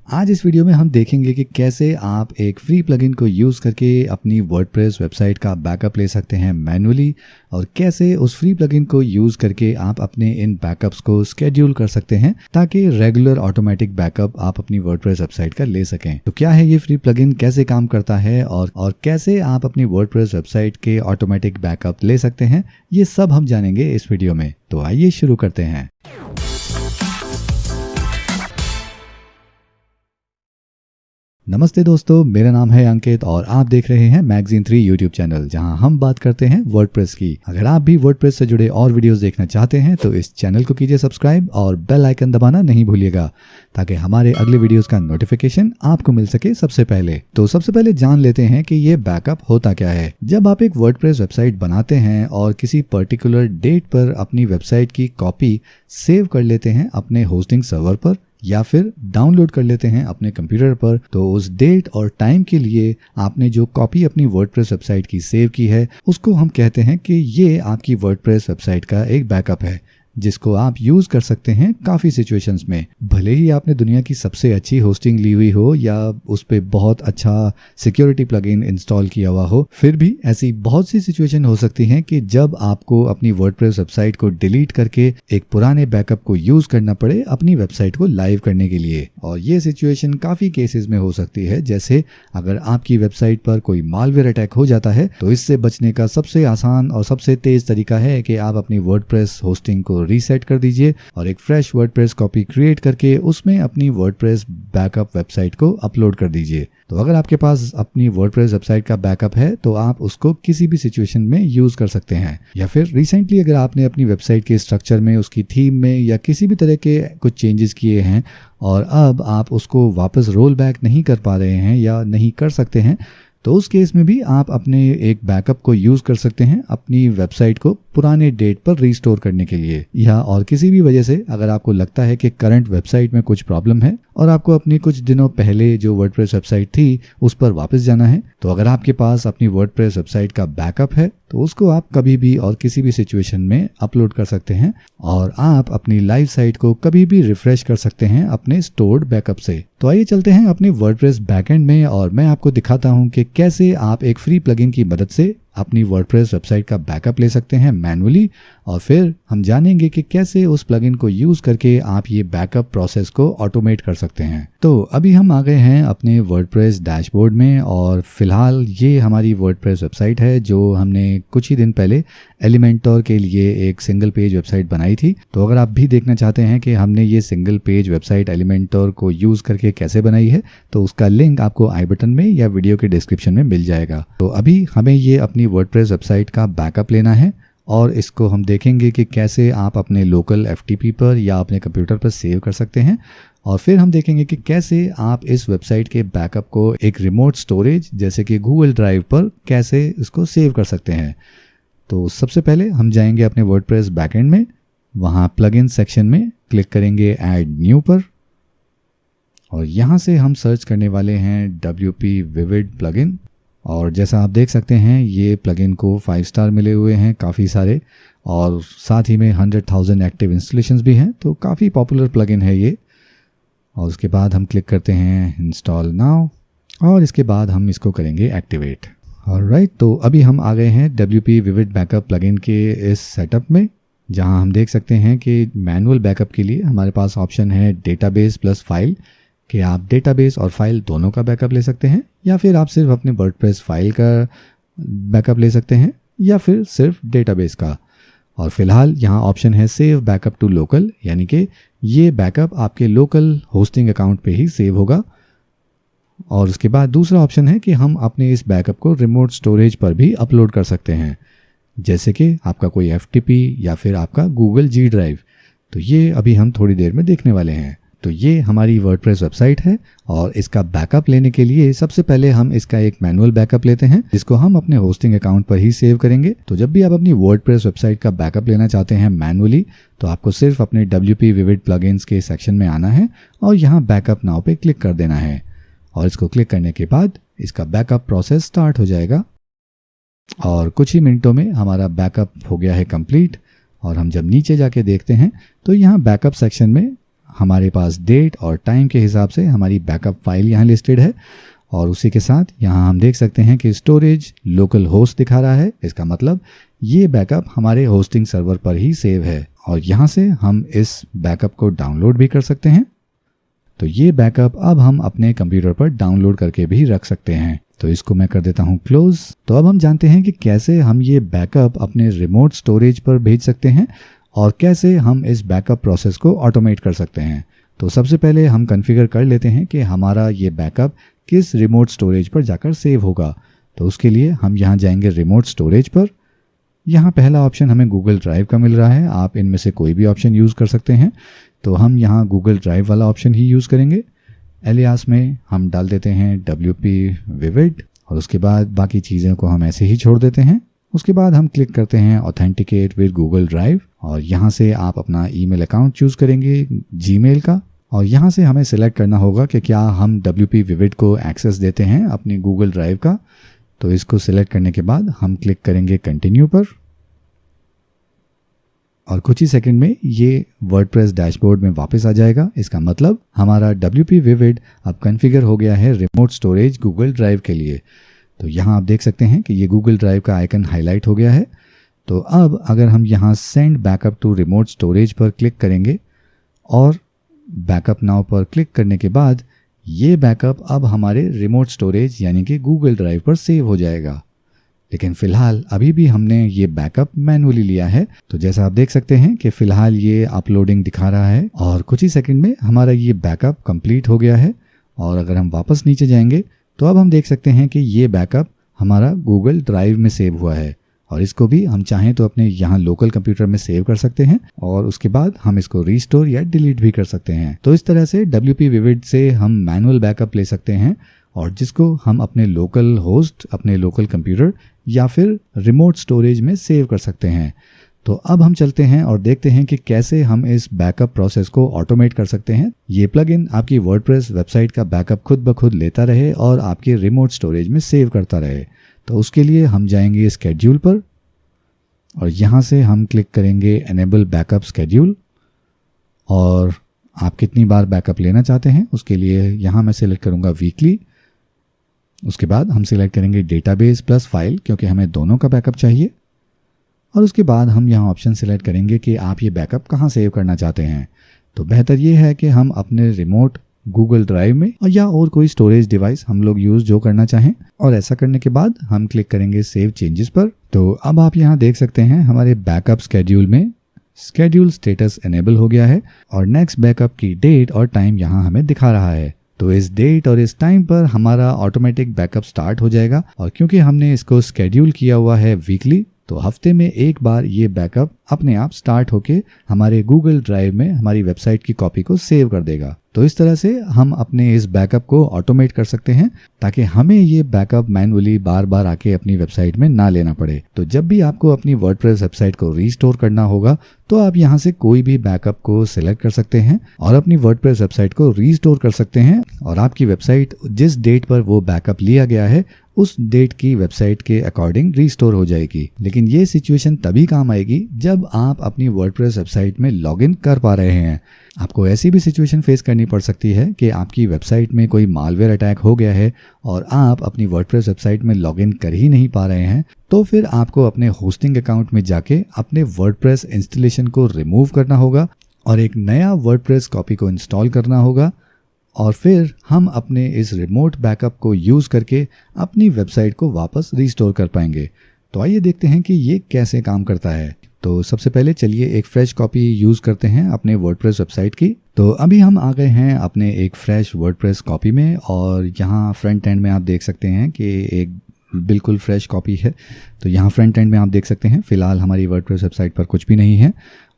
आज इस वीडियो में हम देखेंगे कि कैसे आप एक फ्री प्लगइन को यूज़ करके अपनी वर्डप्रेस वेबसाइट का बैकअप ले सकते हैं मैन्युअली, और कैसे उस फ्री प्लगइन को यूज़ करके आप अपने इन बैकअप्स को स्केड्यूल कर सकते हैं ताकि रेगुलर ऑटोमेटिक बैकअप आप अपनी वर्डप्रेस वेबसाइट का ले सकें। तो क्या है ये फ्री प्लगइन, कैसे काम करता है और कैसे आप अपनी वर्डप्रेस वेबसाइट के ऑटोमेटिक बैकअप ले सकते हैं, ये सब हम जानेंगे इस वीडियो में। तो आइए शुरू करते हैं। नमस्ते दोस्तों, मेरा नाम है अंकित और आप देख रहे हैं मैगजीन 3 यूट्यूब चैनल, जहां हम बात करते हैं वर्डप्रेस की। अगर आप भी वर्डप्रेस से जुड़े और वीडियोस देखना चाहते हैं तो इस चैनल को कीजिए सब्सक्राइब और बेल आइकन दबाना नहीं भूलिएगा ताकि हमारे अगले वीडियोस का नोटिफिकेशन आपको मिल सके सबसे पहले। तो सबसे पहले जान लेते हैं कि ये बैकअप होता क्या है। जब आप एक वर्डप्रेस वेबसाइट बनाते हैं और किसी पर्टिकुलर डेट पर अपनी वेबसाइट की कॉपी सेव कर लेते हैं अपने होस्टिंग सर्वर पर या फिर डाउनलोड कर लेते हैं अपने कंप्यूटर पर, तो उस डेट और टाइम के लिए आपने जो कॉपी अपनी वर्डप्रेस वेबसाइट की सेव की है उसको हम कहते हैं कि ये आपकी वर्डप्रेस वेबसाइट का एक बैकअप है, जिसको आप यूज़ कर सकते हैं काफ़ी सिचुएशंस में। भले ही आपने दुनिया की सबसे अच्छी होस्टिंग ली हुई हो या उस पर बहुत अच्छा सिक्योरिटी प्लगइन इंस्टॉल किया हुआ हो, फिर भी ऐसी बहुत सी सिचुएशन हो सकती हैं कि जब आपको अपनी वर्डप्रेस वेबसाइट को डिलीट करके एक पुराने बैकअप को यूज़ करना पड़े अपनी वेबसाइट को लाइव करने के लिए। और ये सिचुएशन काफ़ी केसेस में हो सकती है, जैसे अगर आपकी वेबसाइट पर कोई मालवेयर अटैक हो जाता है तो इससे बचने का सबसे आसान और सबसे तेज़ तरीका है कि आप अपनी वर्डप्रेस होस्टिंग को रीसेट कर दीजिए और एक फ्रेश वर्डप्रेस कॉपी क्रिएट करके उसमें अपनी वर्डप्रेस बैकअप वेबसाइट को अपलोड कर दीजिए। तो अगर आपके पास अपनी वर्डप्रेस वेबसाइट का बैकअप है तो आप उसको किसी भी सिचुएशन में यूज कर सकते हैं। या फिर रिसेंटली अगर आपने अपनी वेबसाइट के स्ट्रक्चर में, उसकी थीम में या किसी भी तरह के कुछ चेंजेस किए हैं और अब आप उसको वापस रोल बैक नहीं कर पा रहे हैं या नहीं कर सकते हैं, तो उस केस में भी आप अपने एक बैकअप को यूज़ कर सकते हैं अपनी वेबसाइट को पुराने डेट पर रीस्टोर करने के लिए। या और किसी भी वजह से अगर आपको लगता है कि करंट वेबसाइट में कुछ प्रॉब्लम है और आपको अपनी कुछ दिनों पहले जो वर्डप्रेस वेबसाइट थी उस पर वापस जाना है, तो अगर आपके पास अपनी वर्डप्रेस वेबसाइट का बैकअप है तो उसको आप कभी भी और किसी भी सिचुएशन में अपलोड कर सकते हैं और आप अपनी लाइव साइट को कभी भी रिफ्रेश कर सकते हैं अपने स्टोर्ड बैकअप से। तो आइए चलते हैं अपने वर्डप्रेस बैकएंड में और मैं आपको दिखाता हूं कि कैसे आप एक फ्री प्लगइन की मदद से अपनी वर्डप्रेस वेबसाइट का बैकअप ले सकते हैं मैन्युअली, और फिर हम जानेंगे कि कैसे उस प्लगइन को यूज़ करके आप ये बैकअप प्रोसेस को ऑटोमेट कर सकते हैं। तो अभी हम आ गए हैं अपने वर्डप्रेस डैशबोर्ड में और फिलहाल ये हमारी वर्डप्रेस वेबसाइट है जो हमने कुछ ही दिन पहले एलिमेंटोर के लिए एक सिंगल पेज वेबसाइट बनाई थी। तो अगर आप भी देखना चाहते हैं कि हमने ये सिंगल पेज वेबसाइट एलिमेंटोर को यूज़ करके कैसे बनाई है तो उसका लिंक आपको आई बटन में या वीडियो के डिस्क्रिप्शन में मिल जाएगा। तो अभी हमें ये अपनी वर्डप्रेस वेबसाइट का बैकअप लेना है और इसको हम देखेंगे कि कैसे आप अपने लोकल एफटीपी पर या अपने कंप्यूटर पर सेव कर सकते हैं, और फिर हम देखेंगे कि कैसे आप इस वेबसाइट के बैकअप को एक रिमोट स्टोरेज जैसे कि गूगल ड्राइव पर कैसे इसको सेव कर सकते हैं। तो सबसे पहले हम जाएंगे अपने वर्डप्रेस बैकएंड में, वहाँ प्लगइन सेक्शन में क्लिक करेंगे ऐड न्यू पर और यहाँ से हम सर्च करने वाले हैं WP Vivid प्लगइन। और जैसा आप देख सकते हैं ये प्लगइन को 5 स्टार मिले हुए हैं काफ़ी सारे, और साथ ही में 100,000 एक्टिव इंस्टॉलेशंस भी हैं, तो काफ़ी पॉपुलर प्लगइन है ये। और उसके बाद हम क्लिक करते हैं इंस्टॉल नाउ और इसके बाद हम इसको करेंगे एक्टिवेट। ऑलराइट, तो अभी हम आ गए हैं WP Vivid बैकअप प्लगइन के इस सेटअप में, जहां हम देख सकते हैं कि मैनुअल बैकअप के लिए हमारे पास ऑप्शन है डेटाबेस प्लस फाइल, कि आप डेटाबेस और फाइल दोनों का बैकअप ले सकते हैं, या फिर आप सिर्फ अपने वर्डप्रेस फाइल का बैकअप ले सकते हैं या फिर सिर्फ डेटाबेस का। और फिलहाल यहाँ ऑप्शन है सेव बैकअप टू लोकल, यानी कि ये बैकअप आपके लोकल होस्टिंग अकाउंट पे ही सेव होगा। और उसके बाद दूसरा ऑप्शन है कि हम अपने इस बैकअप को रिमोट स्टोरेज पर भी अपलोड कर सकते हैं, जैसे कि आपका कोई FTP या फिर आपका गूगल G ड्राइव। तो ये अभी हम थोड़ी देर में देखने वाले हैं। तो ये हमारी वर्डप्रेस वेबसाइट है और इसका बैकअप लेने के लिए सबसे पहले हम इसका एक मैनुअल बैकअप लेते हैं, जिसको हम अपने होस्टिंग अकाउंट पर ही सेव करेंगे। तो जब भी आप अपनी वर्डप्रेस वेबसाइट का बैकअप लेना चाहते हैं मैनुअली, तो आपको सिर्फ अपने WP Vivid प्लगइन्स के सेक्शन में आना है और यहाँ बैकअप नाउ पे क्लिक कर देना है, और इसको क्लिक करने के बाद इसका बैकअप प्रोसेस स्टार्ट हो जाएगा और कुछ ही मिनटों में हमारा बैकअप हो गया है कंप्लीट। और हम जब नीचे जाके देखते हैं तो यहाँ बैकअप सेक्शन में हमारे पास डेट और टाइम के हिसाब से हमारी बैकअप फाइल यहाँ लिस्टेड है। और उसी के साथ यहाँ हम देख सकते हैं कि स्टोरेज लोकल होस्ट दिखा रहा है। इसका मतलब ये बैकअप हमारे होस्टिंग सर्वर पर ही सेव है और यहाँ से हम इस बैकअप को डाउनलोड भी कर सकते हैं। तो ये बैकअप अब हम अपने कंप्यूटर पर डाउनलोड करके भी रख सकते हैं। तो इसको मैं कर देता हूँ क्लोज। तो अब हम जानते हैं कि कैसे हम ये बैकअप अपने रिमोट स्टोरेज पर भेज सकते हैं और कैसे हम इस बैकअप प्रोसेस को ऑटोमेट कर सकते हैं। तो सबसे पहले हम कॉन्फ़िगर कर लेते हैं कि हमारा ये बैकअप किस रिमोट स्टोरेज पर जाकर सेव होगा। तो उसके लिए हम यहाँ जाएंगे रिमोट स्टोरेज पर। यहाँ पहला ऑप्शन हमें गूगल ड्राइव का मिल रहा है, आप इनमें से कोई भी ऑप्शन यूज़ कर सकते हैं। तो हम यहाँ गूगल ड्राइव वाला ऑप्शन ही यूज़ करेंगे। एलियास में हम डाल देते हैं WP Vivid और उसके बाद बाकी चीज़ों को हम ऐसे ही छोड़ देते हैं। उसके बाद हम क्लिक करते हैं ऑथेंटिकेट विद गूगल ड्राइव और यहाँ से आप अपना ईमेल अकाउंट चूज़ करेंगे जीमेल का। और यहाँ से हमें सिलेक्ट करना होगा कि क्या हम WP Vivid को एक्सेस देते हैं अपनी गूगल ड्राइव का। तो इसको सिलेक्ट करने के बाद हम क्लिक करेंगे कंटिन्यू पर और कुछ ही सेकंड में ये वर्डप्रेस डैशबोर्ड में वापस आ जाएगा। इसका मतलब हमारा WP Vivid अब कॉन्फ़िगर हो गया है रिमोट स्टोरेज गूगल ड्राइव के लिए। तो यहाँ आप देख सकते हैं कि ये गूगल ड्राइव का आइकन हाईलाइट हो गया है। तो अब अगर हम यहाँ send backup to remote storage पर क्लिक करेंगे और बैकअप नाउ पर क्लिक करने के बाद ये बैकअप अब हमारे रिमोट स्टोरेज यानी कि गूगल ड्राइव पर सेव हो जाएगा। लेकिन फ़िलहाल अभी भी हमने ये बैकअप मैनुअली लिया है। तो जैसा आप देख सकते हैं कि फ़िलहाल ये अपलोडिंग दिखा रहा है और कुछ ही सेकंड में हमारा ये बैकअप कंप्लीट हो गया है। और अगर हम वापस नीचे जाएंगे तो अब हम देख सकते हैं कि ये बैकअप हमारा गूगल ड्राइव में सेव हुआ है और इसको भी हम चाहें तो अपने यहाँ लोकल कंप्यूटर में सेव कर सकते हैं और उसके बाद हम इसको रीस्टोर या डिलीट भी कर सकते हैं। तो इस तरह से WP Vivid से हम मैनुअल बैकअप ले सकते हैं और जिसको हम अपने लोकल होस्ट, अपने लोकल कंप्यूटर या फिर रिमोट स्टोरेज में सेव कर सकते हैं। तो अब हम चलते हैं और देखते हैं कि कैसे हम इस बैकअप प्रोसेस को ऑटोमेट कर सकते हैं। ये प्लगइन आपकी वर्डप्रेस वेबसाइट का बैकअप खुद ब खुद लेता रहे और आपके रिमोट स्टोरेज में सेव करता रहे। तो उसके लिए हम जाएंगे स्केड्यूल पर और यहाँ से हम क्लिक करेंगे एनेबल बैकअप स्केड्यूल और आप कितनी बार बैकअप लेना चाहते हैं उसके लिए यहाँ मैं सिलेक्ट करूँगा वीकली। उसके बाद हम सिलेक्ट करेंगे डेटाबेस प्लस फाइल क्योंकि हमें दोनों का बैकअप चाहिए। और उसके बाद हम यहाँ ऑप्शन सिलेक्ट करेंगे कि आप ये बैकअप कहाँ सेव करना चाहते हैं। तो बेहतर ये है कि हम अपने रिमोट गूगल ड्राइव में या और कोई स्टोरेज डिवाइस हम लोग यूज़ जो करना चाहें। और ऐसा करने के बाद हम क्लिक करेंगे सेव चेंजेस पर। तो अब आप यहाँ देख सकते हैं हमारे बैकअप स्केड्यूल में स्केड्यूल स्टेटस इनेबल हो गया है और नेक्स्ट बैकअप की डेट और टाइम यहाँ हमें दिखा रहा है। तो इस डेट और इस टाइम पर हमारा ऑटोमेटिक बैकअप स्टार्ट हो जाएगा और क्योंकि हमने इसको स्केड्यूल किया हुआ है वीकली तो हफ्ते में एक बार ये बैकअप अपने आप स्टार्ट होके हमारे गूगल ड्राइव में हमारी वेबसाइट की कॉपी को सेव कर देगा। तो इस तरह से हम अपने इस बैकअप को ऑटोमेट कर सकते हैं ताकि हमें ये बैकअप मैनुअली बार बार आके अपनी वेबसाइट में ना लेना पड़े। तो जब भी आपको अपनी वर्डप्रेस वेबसाइट को रीस्टोर करना होगा तो आप यहाँ से कोई भी बैकअप को सिलेक्ट कर सकते हैं और अपनी वर्डप्रेस वेबसाइट को रीस्टोर कर सकते हैं और आपकी वेबसाइट जिस डेट पर वो बैकअप लिया गया है उस डेट की वेबसाइट के अकॉर्डिंग रीस्टोर हो जाएगी। लेकिन ये सिचुएशन तभी काम आएगी जब आप अपनी वर्डप्रेस वेबसाइट में लॉगिन कर पा रहे हैं। आपको ऐसी भी सिचुएशन फेस करनी पड़ सकती है कि आपकी वेबसाइट में कोई मालवेयर अटैक हो गया है और आप अपनी वर्डप्रेस वेबसाइट में लॉगिन कर ही नहीं पा रहे हैं। तो फिर आपको अपने होस्टिंग अकाउंट में जाके अपने वर्डप्रेस इंस्टॉलेशन को रिमूव करना होगा और एक नया वर्डप्रेस कॉपी को इंस्टॉल करना होगा और फिर हम अपने इस रिमोट बैकअप को यूज़ करके अपनी वेबसाइट को वापस रीस्टोर कर पाएंगे। तो आइए देखते हैं कि ये कैसे काम करता है। तो सबसे पहले चलिए एक फ्रेश कॉपी यूज़ करते हैं अपने वर्डप्रेस वेबसाइट की। तो अभी हम आ गए हैं अपने एक फ्रेश वर्डप्रेस कॉपी में और यहाँ फ्रंट एंड में आप देख सकते हैं कि एक बिल्कुल फ्रेश कॉपी है। तो यहाँ फ्रंट एंड में आप देख सकते हैं फ़िलहाल हमारी वर्डप्रेस वेबसाइट पर कुछ भी नहीं है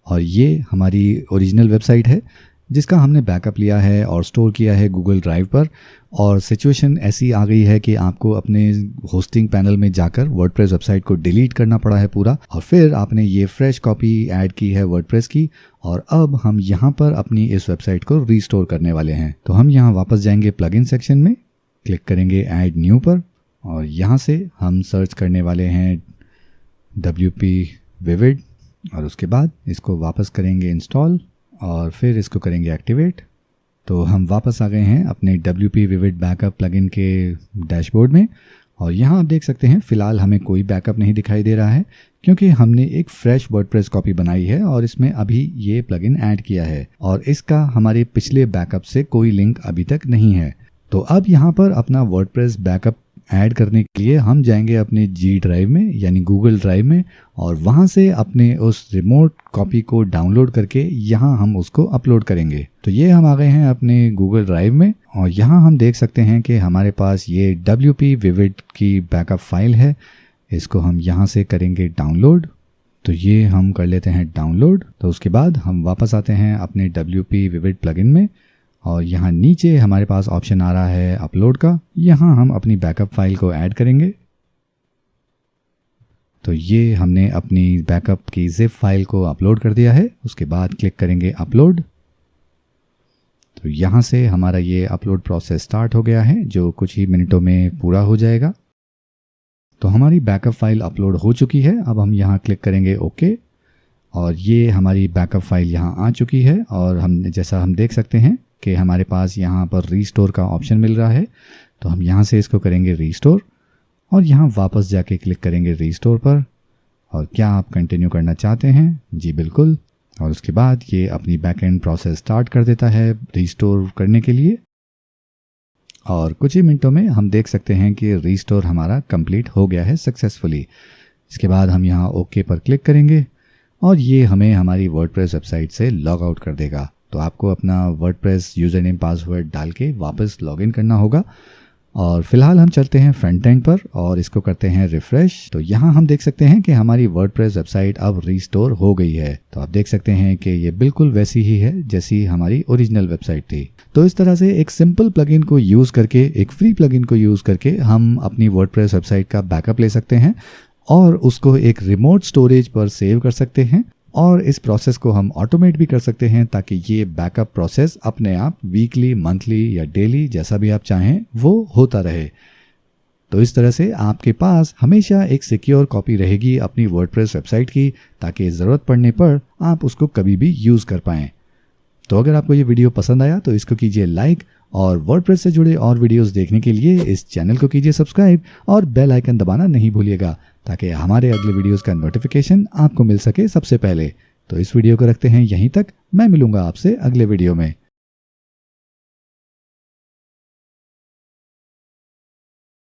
और ये हमारी ओरिजिनल वेबसाइट है जिसका हमने बैकअप लिया है और स्टोर किया है गूगल ड्राइव पर। और सिचुएशन ऐसी आ गई है कि आपको अपने होस्टिंग पैनल में जाकर वर्डप्रेस वेबसाइट को डिलीट करना पड़ा है पूरा और फिर आपने ये फ्रेश कॉपी ऐड की है वर्डप्रेस की और अब हम यहाँ पर अपनी इस वेबसाइट को रीस्टोर करने वाले हैं। तो हम यहाँ वापस जाएंगे प्लगइन सेक्शन में, क्लिक करेंगे ऐड न्यू पर और यहाँ से हम सर्च करने वाले हैं WP Vivid और उसके बाद इसको वापस करेंगे इंस्टॉल और फिर इसको करेंगे एक्टिवेट। तो हम वापस आ गए हैं अपने WP Vivid बैकअप प्लगइन के डैशबोर्ड में और यहाँ आप देख सकते हैं फ़िलहाल हमें कोई बैकअप नहीं दिखाई दे रहा है क्योंकि हमने एक फ्रेश वर्डप्रेस कॉपी बनाई है और इसमें अभी ये प्लगइन ऐड किया है और इसका हमारे पिछले बैकअप से कोई लिंक अभी तक नहीं है। तो अब यहाँ पर अपना वर्डप्रेस बैकअप ऐड करने के लिए हम जाएंगे अपने G ड्राइव में यानी गूगल ड्राइव में और वहाँ से अपने उस रिमोट कॉपी को डाउनलोड करके यहाँ हम उसको अपलोड करेंगे। तो ये हम आ गए हैं अपने गूगल ड्राइव में और यहाँ हम देख सकते हैं कि हमारे पास ये WP Vivid की बैकअप फाइल है। इसको हम यहाँ से करेंगे डाउनलोड। तो ये हम कर लेते हैं डाउनलोड। तो उसके बाद हम वापस आते हैं अपने WP Vivid प्लगइन में और यहाँ नीचे हमारे पास ऑप्शन आ रहा है अपलोड का। यहाँ हम अपनी बैकअप फाइल को ऐड करेंगे। तो ये हमने अपनी बैकअप की जिप फाइल को अपलोड कर दिया है। उसके बाद क्लिक करेंगे अपलोड। तो यहाँ से हमारा ये अपलोड प्रोसेस स्टार्ट हो गया है जो कुछ ही मिनटों में पूरा हो जाएगा। तो हमारी बैकअप फाइल अपलोड हो चुकी है। अब हम यहाँ क्लिक करेंगे ओके और ये हमारी बैकअप फाइल यहाँ आ चुकी है और हम जैसा हम देख सकते हैं कि हमारे पास यहाँ पर रीस्टोर का ऑप्शन मिल रहा है। तो हम यहाँ से इसको करेंगे रीस्टोर और यहाँ वापस जाके क्लिक करेंगे रीस्टोर पर। और क्या आप कंटिन्यू करना चाहते हैं? जी बिल्कुल। और उसके बाद ये अपनी बैकएंड प्रोसेस स्टार्ट कर देता है रीस्टोर करने के लिए और कुछ ही मिनटों में हम देख सकते हैं कि रीस्टोर हमारा कंप्लीट हो गया है सक्सेसफुली। इसके बाद हम यहाँ ओके पर क्लिक करेंगे और ये हमें हमारी वर्डप्रेस वेबसाइट से लॉग आउट कर देगा। तो आपको अपना वर्डप्रेस यूज़र नेम पासवर्ड डाल के वापस लॉगिन करना होगा। और फिलहाल हम चलते हैं फ्रंट एंड पर और इसको करते हैं रिफ्रेश। तो यहाँ हम देख सकते हैं कि हमारी वर्डप्रेस वेबसाइट अब रीस्टोर हो गई है। तो आप देख सकते हैं कि ये बिल्कुल वैसी ही है जैसी हमारी ओरिजिनल वेबसाइट थी। तो इस तरह से एक सिंपल प्लगइन को यूज़ करके, एक फ्री प्लगइन को यूज़ करके हम अपनी वर्डप्रेस वेबसाइट का बैकअप ले सकते हैं और उसको एक रिमोट स्टोरेज पर सेव कर सकते हैं और इस प्रोसेस को हम ऑटोमेट भी कर सकते हैं ताकि ये बैकअप प्रोसेस अपने आप वीकली, मंथली या डेली जैसा भी आप चाहें वो होता रहे। तो इस तरह से आपके पास हमेशा एक सिक्योर कॉपी रहेगी अपनी वर्डप्रेस वेबसाइट की ताकि ज़रूरत पड़ने पर आप उसको कभी भी यूज़ कर पाएँ। तो अगर आपको ये वीडियो पसंद आया तो इसको कीजिए लाइक और वर्डप्रेस से जुड़े और वीडियोस देखने के लिए इस चैनल को कीजिए सब्सक्राइब और बेल आइकन दबाना नहीं भूलिएगा ताकि हमारे अगले वीडियोस का नोटिफिकेशन आपको मिल सके सबसे पहले। तो इस वीडियो को रखते हैं यहीं तक। मैं मिलूंगा आपसे अगले वीडियो में।